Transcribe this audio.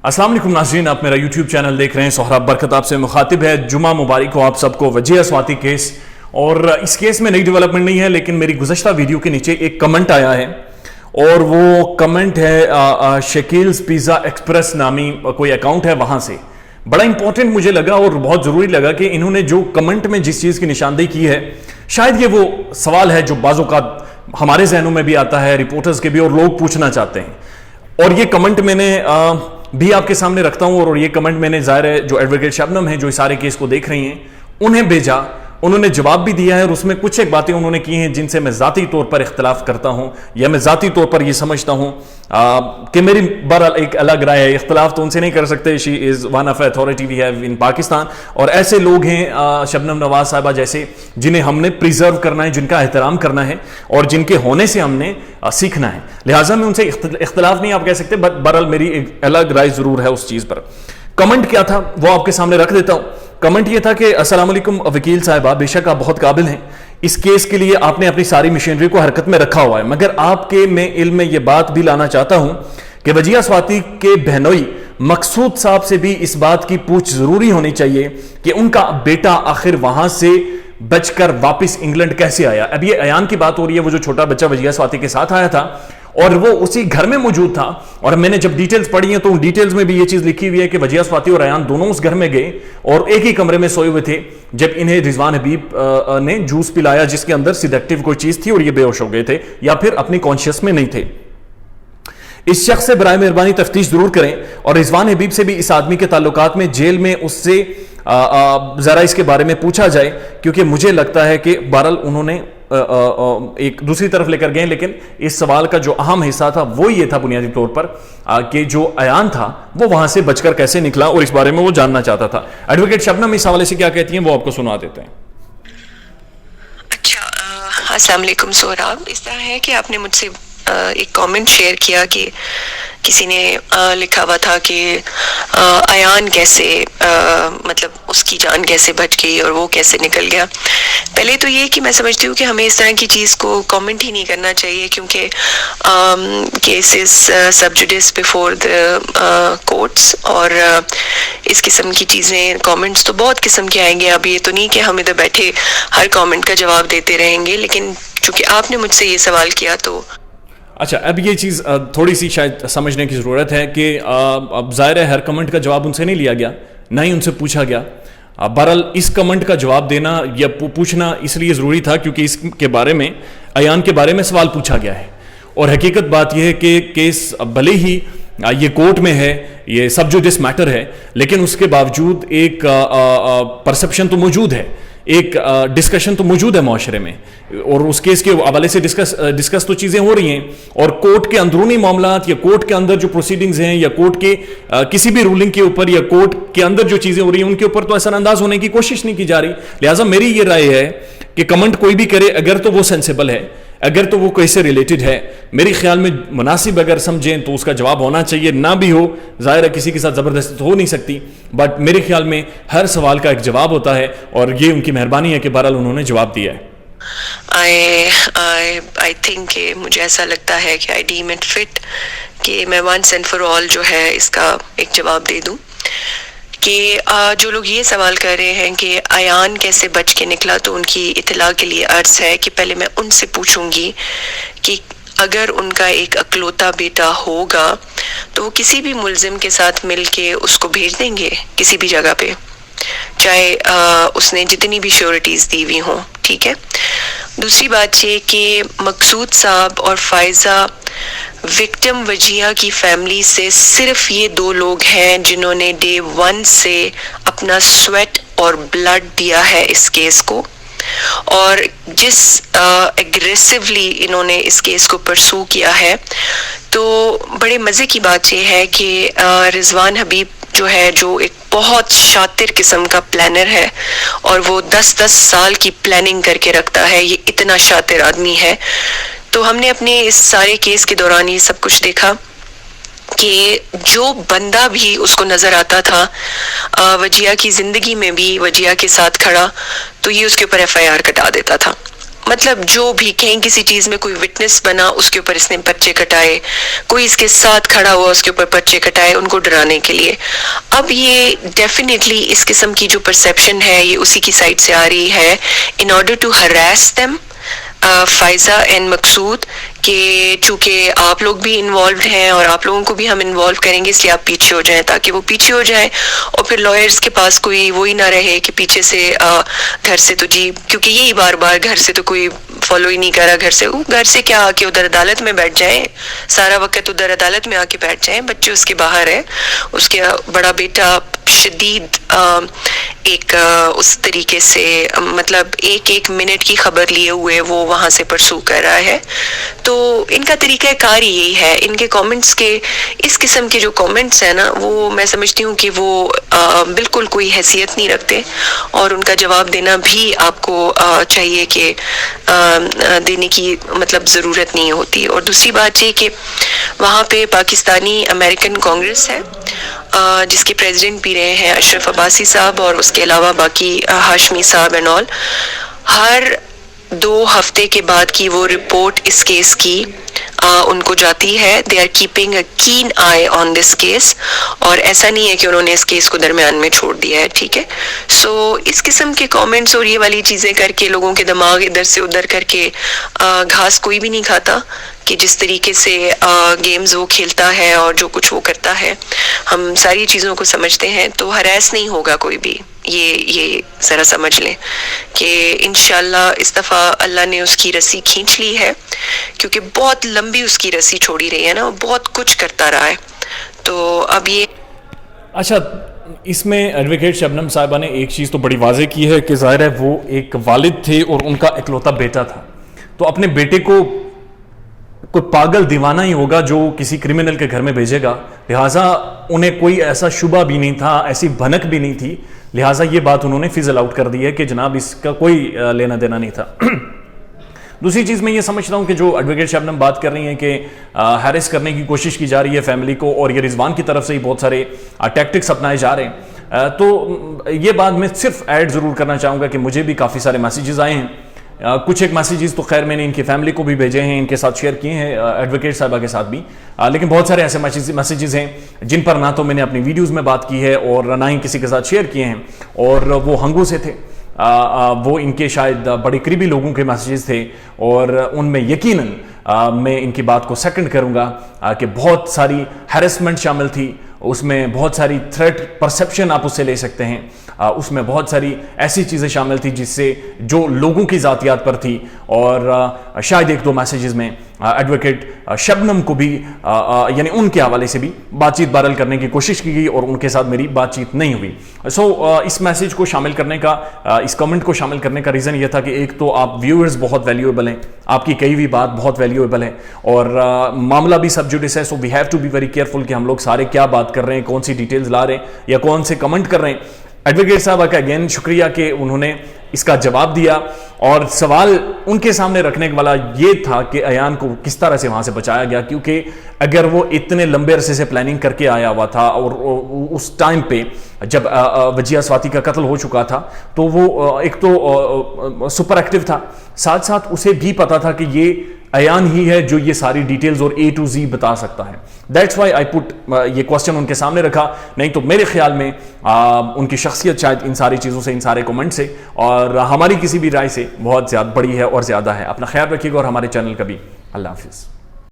अस्सलाम वालेकुम नाज़रीन, आप मेरा यूट्यूब चैनल देख रहे हैं। सोहराब बरकत आपसे मुखातिब है। जुमा मुबारक हो आप सबको। वजीहा स्वाति केस, और इस केस में नई डेवलपमेंट नहीं है, लेकिन मेरी गुज़श्ता वीडियो के नीचे एक कमेंट आया है और वो कमेंट है शकील्स पिज़्ज़ा एक्सप्रेस नामी कोई अकाउंट है, वहाँ से बड़ा इंपॉर्टेंट मुझे लगा और बहुत ज़रूरी लगा कि इन्होंने जो कमेंट में जिस चीज़ की निशानदेही की है, शायद ये वो सवाल है जो बाज़ों का हमारे जहनों में भी आता है, रिपोर्टर्स के भी, और लोग पूछना चाहते हैं। और ये कमेंट मैंने भी आपके सामने रखता हूं, और ये कमेंट मैंने ज़ाहिर है जो एडवोकेट शबनम है जो इस सारे केस को देख रही हैं उन्हें भेजा। उन्होंने जवाब भी दिया है और उसमें कुछ एक बातें उन्होंने की हैं जिनसे मैं ज़ाती तौर पर इख्तलाफ करता हूं, या मैं ज़ाती तौर पर ये समझता हूं कि मेरी बहरहाल एक अलग राय है। इख्तलाफ तो उनसे नहीं कर सकते, she is one of authority we have in Pakistan, और ऐसे लोग हैं शबनम नवाज साहिबा जैसे, जिन्हें हमने प्रिजर्व करना है, जिनका एहतराम करना है, और जिनके होने से हमने सीखना है। लिहाजा मैं उनसे इख्तलाफ नहीं आप कह सकते, बट बहरहाल मेरी एक अलग राय ज़रूर है उस चीज़ पर। कमेंट क्या था वो आपके सामने रख देता हूं। कमेंट ये था कि अस्सलाम वालेकुम वकील साहिबा, बेशक आप बहुत काबिल हैं, इस केस के लिए आपने अपनी सारी मशीनरी को हरकत में रखा हुआ है, मगर आपके मैं इल्म में ये बात भी लाना चाहता हूं कि वजीहा स्वाति के बहनोई मकसूद साहब से भी इस बात की पूछ जरूरी होनी चाहिए कि उनका बेटा आखिर वहां से बचकर वापस इंग्लैंड कैसे आया। अब ये अयान की बात हो रही है, वो जो छोटा बच्चा वजीहा स्वाति के साथ आया था और वो उसी घर में मौजूद था, और मैंने जब डिटेल्स पढ़ी हैं तो उन डिटेल्स में भी ये चीज लिखी हुई है कि वजीहा स्वाति और अयान दोनों उस घर में गए और एक ही कमरे में सोए हुए थे जब इन्हें रिजवान हबीब ने जूस पिलाया जिसके अंदर सिडेक्टिव कोई चीज थी, और ये बेहोश हो गए थे या फिर अपनी कॉन्शियस में नहीं थे। इस शख्स से बराए मेहरबानी तफ्तीश जरूर करें, और रिजवान हबीब से भी इस आदमी के ताल्लुकात में जेल में उससे जरा इसके बारे में पूछा जाए, क्योंकि मुझे लगता है कि बहरहाल उन्होंने एक दूसरी तरफ लेकर गए, लेकिन इस सवाल का जो अहम हिस्सा था वो ये था बुनियादी तौर पर कि जो अयान था वो वहां से बचकर कैसे निकला, और इस बारे में वो जानना चाहता था। एडवोकेट शबनम इस हवाले से क्या कहती हैं वो आपको सुना देते हैं। अच्छा, अस्सलाम वालेकुम सोहराब। इस तरह है कि आपने मुझसे एक कमेंट शेयर किया कि किसी ने लिखा हुआ था कि अयान कैसे मतलब उसकी जान कैसे बच गई और वो कैसे निकल गया। पहले तो ये कि मैं समझती हूँ कि हमें इस तरह की चीज़ को कमेंट ही नहीं करना चाहिए, क्योंकि केस इज सब जुडिस बिफोर द कोर्ट्स, और इस किस्म की चीज़ें कमेंट्स तो बहुत किस्म के आएंगे। अब ये तो नहीं कि हम इधर बैठे हर कमेंट का जवाब देते रहेंगे, लेकिन चूँकि आपने मुझसे ये सवाल किया तो अच्छा, अब ये चीज़ थोड़ी सी शायद समझने की ज़रूरत है कि अब ज़ाहिर है हर कमेंट का जवाब उनसे नहीं लिया गया, ना ही उनसे पूछा गया। बहरहाल इस कमेंट का जवाब देना या पूछना इसलिए ज़रूरी था क्योंकि इसके बारे में, अयान के बारे में सवाल पूछा गया है, और हकीकत बात यह है कि केस भले ही ये कोर्ट में है, ये सब जुडिस मैटर है, लेकिन उसके बावजूद एक परसेप्शन तो मौजूद है, एक डिस्कशन तो मौजूद है माशरे में, और उस केस के हवाले से डिस्कस तो चीज़ें हो रही हैं, और कोर्ट के अंदरूनी मामलात या कोर्ट के अंदर जो प्रोसीडिंग्स हैं या कोर्ट के किसी भी रूलिंग के ऊपर या कोर्ट के अंदर जो चीज़ें हो रही हैं उनके ऊपर तो असरअंदाज होने की कोशिश नहीं की जा रही। लिहाजा मेरी ये राय है कि कमेंट कोई भी करे, अगर तो वो सेंसेबल है, अगर तो वो कैसे रिलेटेड है, मेरे ख्याल में मुनासिब अगर समझें तो उसका जवाब होना चाहिए। ना भी हो, जाहिर है किसी के साथ ज़बरदस्ती तो हो नहीं सकती, बट मेरे ख्याल में हर सवाल का एक जवाब होता है, और ये उनकी मेहरबानी है कि बहरहाल उन्होंने जवाब दिया है। I think कि मुझे ऐसा लगता है कि I deem it fit कि मैं once and for all जो है इसका एक जवाब दे दूं कि जो लोग ये सवाल कर रहे हैं कि अयान कैसे बच के निकला, तो उनकी इत्तला के लिए अर्ज़ है कि पहले मैं उनसे पूछूंगी कि अगर उनका एक अकलौता बेटा होगा तो वो किसी भी मुल्जिम के साथ मिलके उसको भेज देंगे किसी भी जगह पे, चाहे उसने जितनी भी श्योरिटीज़ दी हुई हों, ठीक है। दूसरी बात ये कि मकसूद साहब और फ़ायज़ा विक्टिम वजीहा की फैमिली से सिर्फ ये दो लोग हैं जिन्होंने डे वन से अपना स्वेट और ब्लड दिया है इस केस को, और जिस एग्रेसिवली इन्होंने इस केस को परसू किया है। तो बड़े मज़े की बात ये है कि रिजवान हबीब जो है, जो एक बहुत शातिर किस्म का प्लानर है, और वो 10-10 साल की प्लानिंग करके रखता है, ये इतना शातिर आदमी है। तो हमने अपने इस सारे केस के दौरान ये सब कुछ देखा कि जो बंदा भी उसको नज़र आता था वजीहा की ज़िंदगी में भी वजीहा के साथ खड़ा, तो ये उसके ऊपर FIR कटा देता था। مطلب جو بھی کہیں کسی چیز میں کوئی وٹنس بنا اس کے اوپر اس نے پرچے کٹائے, کوئی اس کے ساتھ کھڑا ہوا اس کے اوپر پرچے کٹائے ان کو ڈرانے کے لیے. اب یہ ڈیفینیٹلی اس قسم کی جو پرسیپشن ہے یہ اسی کی سائڈ سے آ رہی ہے in order to harass them Faiza and Maqsood, کہ چونکہ آپ لوگ بھی انوالوڈ ہیں اور آپ لوگوں کو بھی ہم انوالو کریں گے اس لیے آپ پیچھے ہو جائیں, تاکہ وہ پیچھے ہو جائیں اور پھر لائرز کے پاس کوئی وہی نہ رہے کہ پیچھے سے گھر سے تو جی, کیونکہ یہی بار بار گھر سے تو کوئی فالو ہی نہیں کرا, گھر سے کیا آ کے ادھر عدالت میں بیٹھ جائیں, سارا وقت ادھر عدالت میں آ کے بیٹھ جائیں, بچے اس کے باہر ہے, اس کے بڑا بیٹا شدید ایک اس طریقے سے مطلب ایک منٹ کی خبر لیے ہوئے وہ وہاں سے پرسو کر رہا ہے. تو ان کا طریقہ کار یہی ہے, ان کے کامنٹس کے اس قسم کے جو کامنٹس ہیں نا وہ میں سمجھتی ہوں کہ وہ بالکل کوئی حیثیت نہیں رکھتے اور ان کا جواب دینا بھی آپ کو چاہیے کہ دینے کی مطلب ضرورت نہیں ہوتی. اور دوسری بات یہ کہ وہاں پہ پاکستانی امریکن کانگریس ہے جس کے پریزیڈنٹ بھی رہے ہیں اشرف عباسی صاحب, اور اس کے علاوہ باقی ہاشمی صاحب اینڈ آل, ہر 2 ہفتے کے بعد کی وہ رپورٹ اس کیس کی ان کو جاتی ہے. They are keeping a keen eye on this case, اور ایسا نہیں ہے کہ انہوں نے اس کیس کو درمیان میں چھوڑ دیا ہے, ٹھیک ہے. سو اس قسم کے کامنٹس اور یہ والی چیزیں کر کے لوگوں کے دماغ ادھر سے ادھر کر کے گھاس کوئی بھی نہیں کھاتا, کہ جس طریقے سے گیمز وہ کھیلتا ہے اور جو کچھ وہ کرتا ہے ہم ساری چیزوں کو سمجھتے ہیں, تو ہراس نہیں ہوگا کوئی بھی. یہ ذرا سمجھ لیں کہ انشاءاللہ اس دفعہ اللہ نے اس کی رسی کھینچ لی ہے, کیونکہ بہت لمبی اس کی رسی چھوڑی رہی ہے نا, بہت کچھ کرتا رہا ہے. تو اب یہ اچھا, اس میں ایڈوکیٹ شبنم صاحبہ نے ایک چیز تو بڑی واضح کی ہے کہ ظاہر ہے وہ ایک والد تھے اور ان کا اکلوتا بیٹا تھا, تو اپنے بیٹے کو کوئی پاگل دیوانہ ہی ہوگا جو کسی کرمنل کے گھر میں بھیجے گا, لہٰذا انہیں کوئی ایسا شبہ بھی نہیں تھا, ایسی بھنک بھی نہیں تھی, لہٰذا یہ بات انہوں نے فزل آؤٹ کر دی ہے کہ جناب اس کا کوئی لینا دینا نہیں تھا. دوسری چیز میں یہ سمجھتا ہوں کہ جو ایڈوکیٹ شبنم بات کر رہی ہیں کہ ہیرس کرنے کی کوشش کی جا رہی ہے فیملی کو, اور یہ رضوان کی طرف سے ہی بہت سارے ٹیکٹکس اپنائے جا رہے ہیں, تو یہ بات میں صرف ایڈ ضرور کرنا چاہوں گا کہ مجھے بھی کافی سارے میسیجز آئے ہیں. کچھ ایک میسیجز تو خیر میں نے ان کی فیملی کو بھی بھیجے ہیں, ان کے ساتھ شیئر کیے ہیں ایڈوکیٹ صاحبہ کے ساتھ بھی, لیکن بہت سارے ایسے میسیجز ہیں جن پر نہ تو میں نے اپنی ویڈیوز میں بات کی ہے اور نہ ہی کسی کے ساتھ شیئر کیے ہیں, اور وہ ہنگو سے تھے, وہ ان کے شاید بڑے قریبی لوگوں کے میسیجز تھے, اور ان میں یقیناً میں ان کی بات کو سیکنڈ کروں گا کہ بہت ساری ہیرسمنٹ شامل تھی, اس میں بہت ساری تھریٹ پرسیپشن آپ اس سے لے سکتے ہیں, اس میں بہت ساری ایسی چیزیں شامل تھی جس سے جو لوگوں کی ذاتیات پر تھی, اور شاید 1-2 میسیجز میں ایڈوکیٹ شبنم کو بھی یعنی ان کے حوالے سے بھی بات چیت بہرحال کرنے کی کوشش کی گئی اور ان کے ساتھ میری بات چیت نہیں ہوئی. سو اس میسیج کو شامل کرنے کا, اس کمنٹ کو شامل کرنے کا ریزن یہ تھا کہ ایک تو آپ ویورز بہت ویلیویبل ہیں, آپ کی کئی بھی بات بہت ویلیویبل ہے, اور معاملہ بھی سب جوڈس ہے, so we have to be very careful کہ ہم لوگ سارے کیا بات کر رہے ہیں, کون سی ڈیٹیلز لا رہے ہیں یا کون سے کمنٹ کر رہے ہیں. ایڈوکیٹ صاحبہ کا اگین شکریہ کہ انہوں نے اس کا جواب دیا, اور سوال ان کے سامنے رکھنے والا یہ تھا کہ ایان کو کس طرح سے وہاں سے بچایا گیا, کیونکہ اگر وہ اتنے لمبے عرصے سے پلاننگ کر کے آیا ہوا تھا اور اس ٹائم پہ جب وجیہ سواتی کا قتل ہو چکا تھا تو وہ ایک تو سپر ایکٹیو تھا, ساتھ ساتھ اسے بھی پتا تھا کہ یہ ایان ہی ہے جو یہ ساری ڈیٹیلز اور A to Z بتا سکتا ہے. دیٹس وائی آئی پٹ یہ کوسچن ان کے سامنے رکھا, نہیں تو میرے خیال میں ان کی شخصیت شاید ان ساری چیزوں سے, ان سارے کومنٹ سے اور ہماری کسی بھی رائے سے بہت زیادہ بڑی ہے اور زیادہ ہے. اپنا خیال رکھیے گا اور ہمارے چینل کا بھی. اللہ حافظ.